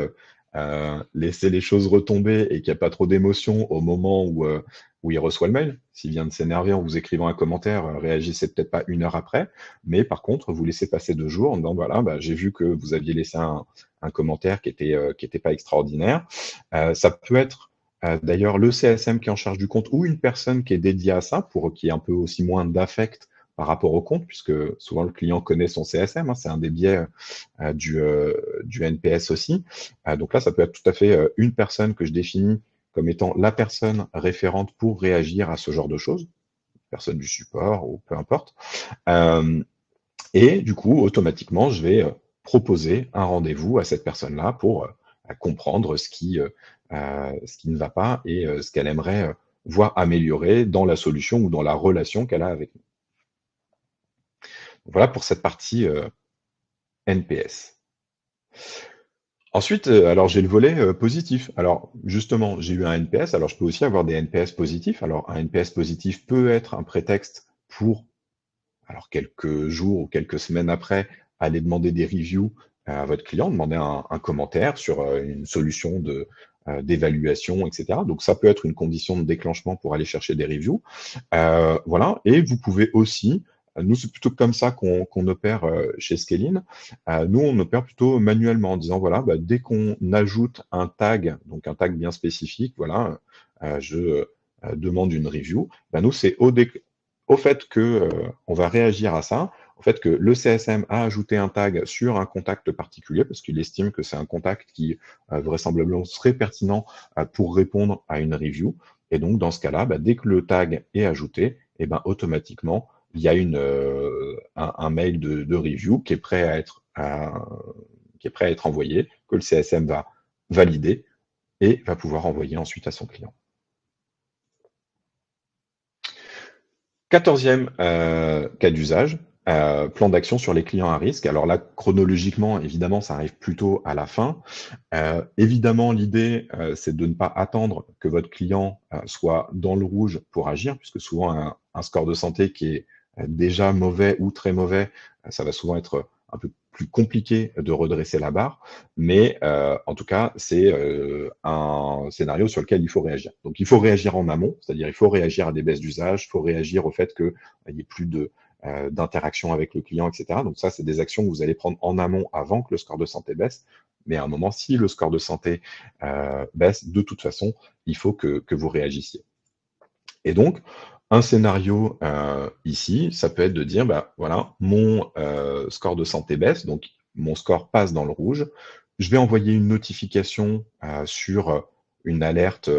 les choses retomber et qu'il n'y a pas trop d'émotions au moment où il reçoit le mail. S'il vient de s'énerver en vous écrivant un commentaire, réagissez peut-être pas 1 heure après, mais par contre, vous laissez passer 2 jours en disant, voilà, bah, j'ai vu que vous aviez laissé un commentaire qui était pas extraordinaire. Ça peut être d'ailleurs le CSM qui est en charge du compte ou une personne qui est dédiée à ça pour qu'il y ait un peu aussi moins d'affect par rapport au compte, puisque souvent le client connaît son CSM, hein, c'est un des biais du NPS aussi. Donc là, ça peut être tout à fait une personne que je définis comme étant la personne référente pour réagir à ce genre de choses, personne du support ou peu importe. Et du coup, automatiquement, je vais proposer un rendez-vous à cette personne-là pour comprendre ce qui ne va pas et ce qu'elle aimerait voir améliorer dans la solution ou dans la relation qu'elle a avec nous. Voilà pour cette partie NPS. Ensuite, alors j'ai le volet positif. Alors justement, j'ai eu un NPS, alors je peux aussi avoir des NPS positifs. Alors un NPS positif peut être un prétexte pour, alors quelques jours ou quelques semaines après, aller demander des reviews à votre client, demander un commentaire sur une solution d'évaluation, etc. Donc ça peut être une condition de déclenchement pour aller chercher des reviews. Voilà, et vous pouvez aussi, nous c'est plutôt comme ça qu'on opère chez Scaling. Nous on opère plutôt manuellement en disant voilà, bah, dès qu'on ajoute un tag, donc un tag bien spécifique, voilà, je demande une review, bah, nous c'est au fait que on va réagir à ça, au fait que le CSM a ajouté un tag sur un contact particulier parce qu'il estime que c'est un contact qui vraisemblablement serait pertinent pour répondre à une review. Et donc, dans ce cas-là, bah, dès que le tag est ajouté, eh ben, automatiquement, il y a un mail de review qui est prêt à être envoyé, que le CSM va valider et va pouvoir envoyer ensuite à son client. 14e cas d'usage, plan d'action sur les clients à risque. Alors là, chronologiquement, évidemment, ça arrive plutôt à la fin. Évidemment, l'idée, c'est de ne pas attendre que votre client soit dans le rouge pour agir, puisque souvent, un score de santé qui est déjà mauvais ou très mauvais, ça va souvent être un peu plus compliqué de redresser la barre. Mais en tout cas, c'est un scénario sur lequel il faut réagir. Donc, il faut réagir en amont, c'est-à-dire il faut réagir à des baisses d'usage, il faut réagir au fait qu'il n'y ait plus d'interaction avec le client, etc. Donc ça, c'est des actions que vous allez prendre en amont avant que le score de santé baisse. Mais à un moment, si le score de santé baisse, de toute façon, il faut que vous réagissiez. Et donc, un scénario ici, ça peut être de dire, bah, voilà, mon score de santé baisse, donc mon score passe dans le rouge. Je vais envoyer une notification sur une alerte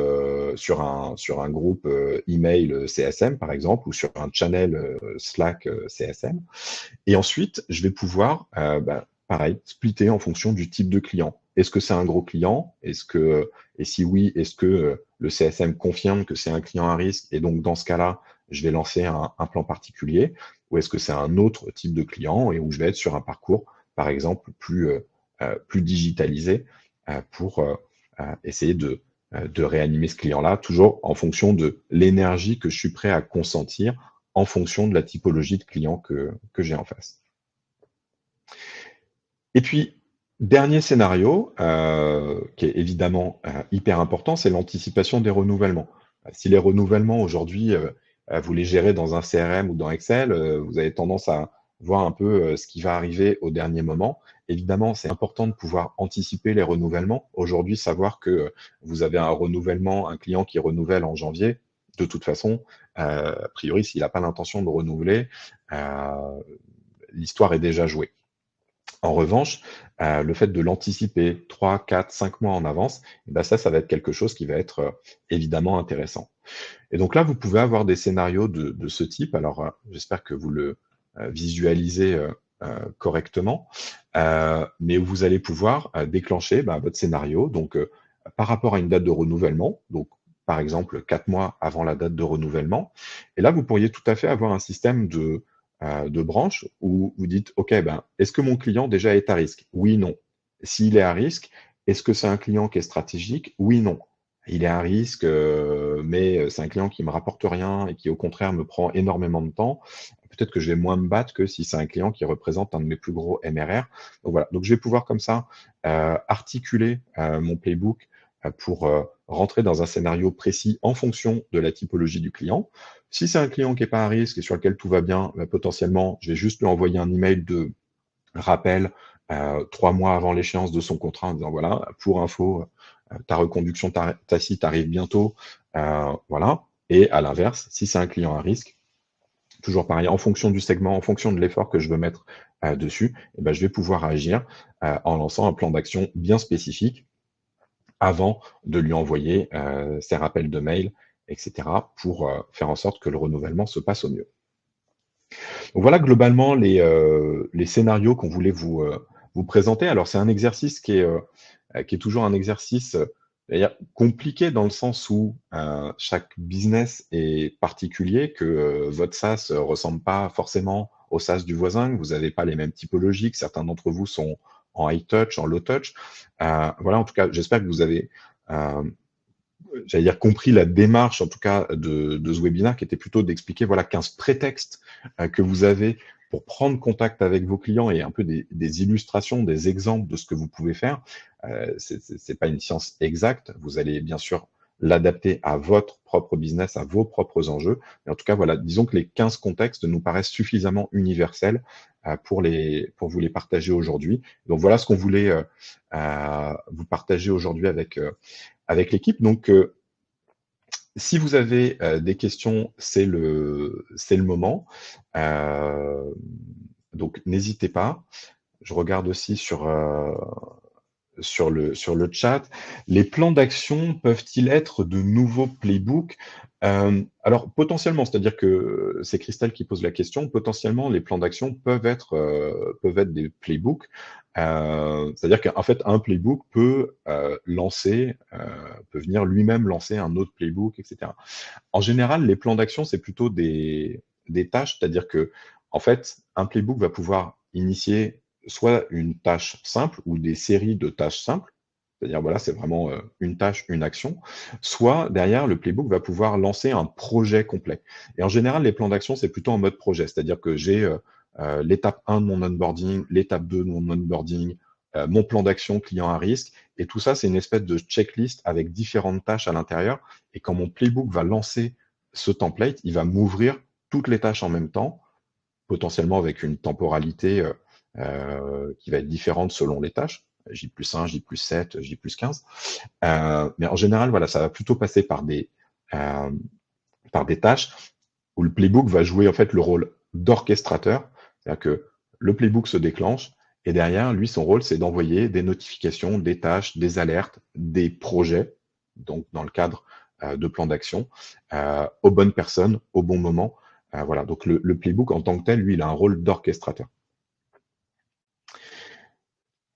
sur un groupe email CSM, par exemple, ou sur un channel Slack CSM. Et ensuite, je vais pouvoir, pareil, splitter en fonction du type de client. Est-ce que c'est un gros client? Et si oui, est-ce que le CSM confirme que c'est un client à risque? Et donc, dans ce cas-là, je vais lancer un plan particulier. Ou est-ce que c'est un autre type de client et où je vais être sur un parcours par exemple, plus digitalisé pour essayer de réanimer ce client-là, toujours en fonction de l'énergie que je suis prêt à consentir en fonction de la typologie de client que j'ai en face. Et puis, dernier scénario, qui est évidemment hyper important, c'est l'anticipation des renouvellements. Si les renouvellements aujourd'hui, vous les gérez dans un CRM ou dans Excel, vous avez tendance à voir un peu ce qui va arriver au dernier moment. Évidemment, c'est important de pouvoir anticiper les renouvellements. Aujourd'hui, savoir que vous avez un renouvellement, un client qui renouvelle en janvier, de toute façon, a priori, s'il n'a pas l'intention de renouveler, euh, l'histoire est déjà jouée. En revanche, le fait de l'anticiper 3, 4, 5 mois en avance, eh ben ça va être quelque chose qui va être évidemment intéressant. Et donc là, vous pouvez avoir des scénarios de ce type. Alors, j'espère que vous le visualisez correctement, mais où vous allez pouvoir déclencher votre scénario. Donc, par rapport à une date de renouvellement, donc par exemple 4 mois avant la date de renouvellement. Et là, vous pourriez tout à fait avoir un système de branches où vous dites, OK, est-ce que mon client déjà est à risque? Oui, non. S'il est à risque, est-ce que c'est un client qui est stratégique? Oui, non. Il est à risque, mais c'est un client qui me rapporte rien et qui, au contraire, me prend énormément de temps. Peut-être que je vais moins me battre que si c'est un client qui représente un de mes plus gros MRR. Donc voilà. Donc je vais pouvoir comme ça articuler mon playbook pour rentrer dans un scénario précis en fonction de la typologie du client. Si c'est un client qui n'est pas à risque et sur lequel tout va bien, potentiellement, je vais juste lui envoyer un email de rappel 3 mois avant l'échéance de son contrat en disant voilà, pour info, ta reconduction tacite arrive bientôt. Voilà. Et à l'inverse, si c'est un client à risque, toujours pareil, en fonction du segment, en fonction de l'effort que je veux mettre dessus, je vais pouvoir agir en lançant un plan d'action bien spécifique avant de lui envoyer ses rappels de mail, etc., pour faire en sorte que le renouvellement se passe au mieux. Donc voilà globalement les scénarios qu'on voulait vous présenter. Alors c'est un exercice qui est toujours un exercice compliqué dans le sens où chaque business est particulier, que votre SaaS ne ressemble pas forcément au SaaS du voisin, que vous n'avez pas les mêmes typologies, que certains d'entre vous sont en high touch, en low touch. Voilà, en tout cas, j'espère que vous avez j'allais dire compris la démarche en tout cas de ce webinaire qui était plutôt d'expliquer voilà 15 prétextes que vous avez pour prendre contact avec vos clients et un peu des illustrations, des exemples de ce que vous pouvez faire. C'est pas une science exacte. Vous allez bien sûr l'adapter à votre propre business, à vos propres enjeux. Mais en tout cas, voilà, disons que les 15 contextes nous paraissent suffisamment universels pour vous les partager aujourd'hui. Donc voilà ce qu'on voulait vous partager aujourd'hui avec l'équipe. Donc, si vous avez des questions, c'est le moment. Donc, n'hésitez pas. Je regarde aussi sur le chat. Les plans d'action peuvent-ils être de nouveaux playbooks? Alors, potentiellement, c'est-à-dire que c'est Christelle qui pose la question. Potentiellement, les plans d'action peuvent être des playbooks. C'est-à-dire qu'en fait, un playbook peut peut venir lui-même lancer un autre playbook, etc. En général, les plans d'action, c'est plutôt des tâches, c'est-à-dire que, en fait, un playbook va pouvoir initier soit une tâche simple ou des séries de tâches simples, c'est-à-dire, voilà, c'est vraiment une tâche, une action, soit derrière, le playbook va pouvoir lancer un projet complet. Et en général, les plans d'action, c'est plutôt en mode projet, c'est-à-dire que j'ai l'étape 1 de mon onboarding, l'étape 2 de mon onboarding, mon plan d'action client à risque, et tout ça, c'est une espèce de checklist avec différentes tâches à l'intérieur. Et quand mon playbook va lancer ce template, il va m'ouvrir toutes les tâches en même temps, potentiellement avec une temporalité qui va être différente selon les tâches. J+1, J+7, J+15. Mais en général, voilà, ça va plutôt passer euh, par des tâches où le playbook va jouer en fait le rôle d'orchestrateur. C'est-à-dire que le playbook se déclenche et derrière, lui, son rôle, c'est d'envoyer des notifications, des tâches, des alertes, des projets, donc dans le cadre de plans d'action, aux bonnes personnes, au bon moment. Voilà, donc le playbook en tant que tel, lui, il a un rôle d'orchestrateur.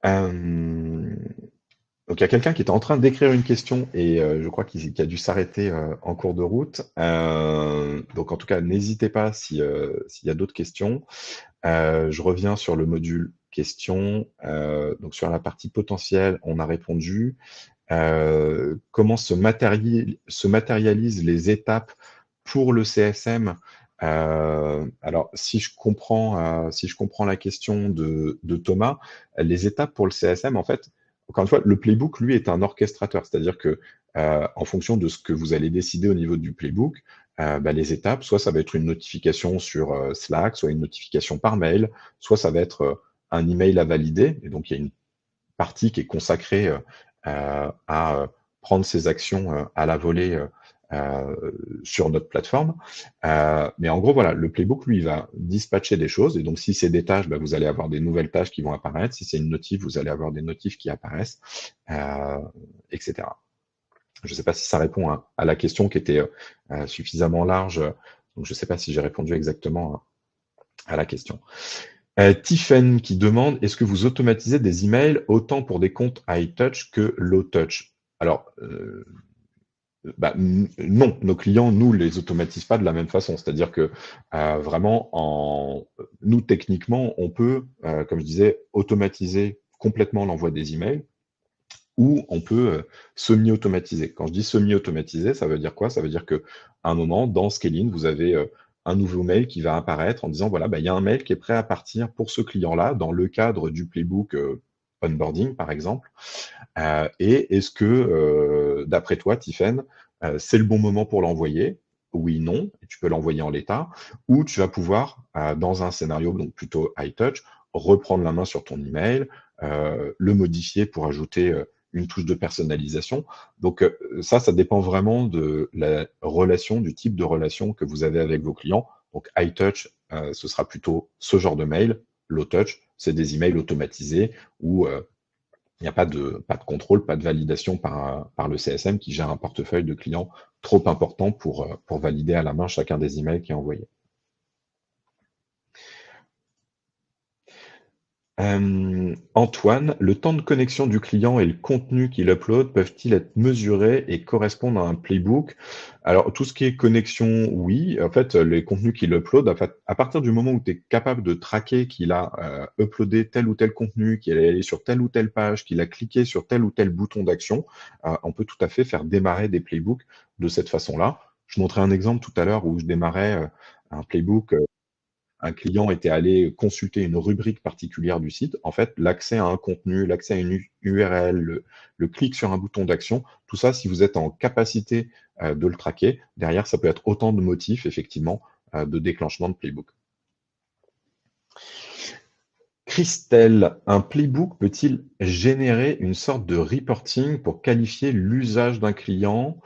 Donc il y a quelqu'un qui était en train d'écrire une question et je crois qu'il a dû s'arrêter en cours de route. Donc en tout cas, n'hésitez pas s'il y a d'autres questions. Je reviens sur le module question. Donc sur la partie potentielle, on a répondu. Comment se matérialisent les étapes pour le CSM? Alors, si je comprends la question de Thomas, les étapes pour le CSM, en fait, encore une fois, le playbook, lui, est un orchestrateur. C'est-à-dire que, en fonction de ce que vous allez décider au niveau du playbook, les étapes, soit ça va être une notification sur Slack, soit une notification par mail, soit ça va être un email à valider. Et donc, il y a une partie qui est consacrée à prendre ces actions à la volée sur notre plateforme. Mais en gros, voilà, le playbook, lui, il va dispatcher des choses. Et donc, si c'est des tâches, vous allez avoir des nouvelles tâches qui vont apparaître. Si c'est une notif, vous allez avoir des notifs qui apparaissent, etc. Je ne sais pas si ça répond à la question qui était suffisamment large. Donc, je ne sais pas si j'ai répondu exactement à la question. Tiffen qui demande, est-ce que vous automatisez des emails autant pour des comptes high touch que low touch? Alors, non, nos clients, nous, les automatisent pas de la même façon. C'est-à-dire que vraiment, nous, techniquement, on peut, comme je disais, automatiser complètement l'envoi des emails ou on peut semi-automatiser. Quand je dis semi-automatiser, ça veut dire quoi? Ça veut dire qu'à un moment, dans Scaling, vous avez un nouveau mail qui va apparaître en disant, voilà, il y a un mail qui est prêt à partir pour ce client-là, dans le cadre du playbook onboarding, par exemple. Et est-ce que, d'après toi, Tiffen, c'est le bon moment pour l'envoyer? Oui, non, tu peux l'envoyer en l'état, ou tu vas pouvoir, dans un scénario donc plutôt high touch, reprendre la main sur ton email, le modifier pour ajouter une touche de personnalisation. Donc ça dépend vraiment de la relation, du type de relation que vous avez avec vos clients. Donc high touch, ce sera plutôt ce genre de mail. Low touch, c'est des emails automatisés où il n'y a pas de contrôle, pas de validation par le CSM qui gère un portefeuille de clients trop important pour valider à la main chacun des emails qui est envoyé. Antoine, le temps de connexion du client et le contenu qu'il upload peuvent-ils être mesurés et correspondre à un playbook? Alors, tout ce qui est connexion, oui. En fait, les contenus qu'il upload, en fait, à partir du moment où tu es capable de traquer qu'il a uploadé tel ou tel contenu, qu'il est allé sur telle ou telle page, qu'il a cliqué sur tel ou tel bouton d'action, on peut tout à fait faire démarrer des playbooks de cette façon-là. Je montrais un exemple tout à l'heure où je démarrais un playbook. Un client était allé consulter une rubrique particulière du site, en fait, l'accès à un contenu, l'accès à une URL, le clic sur un bouton d'action, tout ça, si vous êtes en capacité de le traquer, derrière, ça peut être autant de motifs, effectivement, de déclenchement de playbook. Christelle, un playbook peut-il générer une sorte de reporting pour qualifier l'usage d'un client?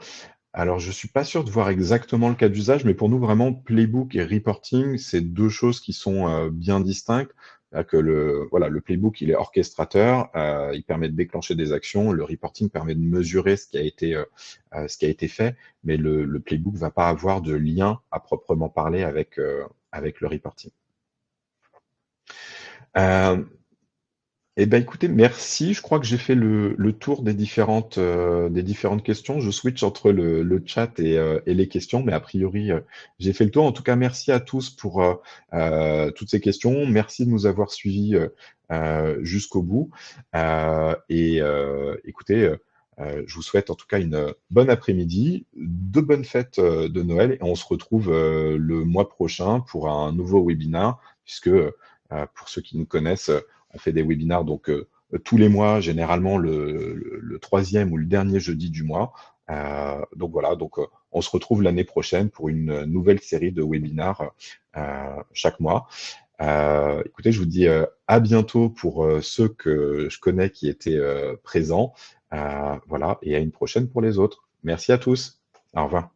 Alors, je suis pas sûr de voir exactement le cas d'usage, mais pour nous, vraiment, playbook et reporting, c'est deux choses qui sont bien distinctes. C'est-à-dire que le playbook, il est orchestrateur, il permet de déclencher des actions. Le reporting permet de mesurer ce qui a été fait, mais le playbook va pas avoir de lien à proprement parler avec le reporting. Écoutez, merci. Je crois que j'ai fait le tour des différentes questions. Je switch entre le chat et les questions, mais a priori, j'ai fait le tour. En tout cas, merci à tous pour toutes ces questions. Merci de nous avoir suivis jusqu'au bout. Écoutez, je vous souhaite en tout cas une bonne après-midi, de bonnes fêtes de Noël, et on se retrouve le mois prochain pour un nouveau webinaire, puisque pour ceux qui nous connaissent, on fait des webinars donc tous les mois, généralement le troisième ou le dernier jeudi du mois. Donc voilà, on se retrouve l'année prochaine pour une nouvelle série de webinars chaque mois. Écoutez, je vous dis à bientôt pour ceux que je connais qui étaient présents. Voilà, et à une prochaine pour les autres. Merci à tous. Au revoir.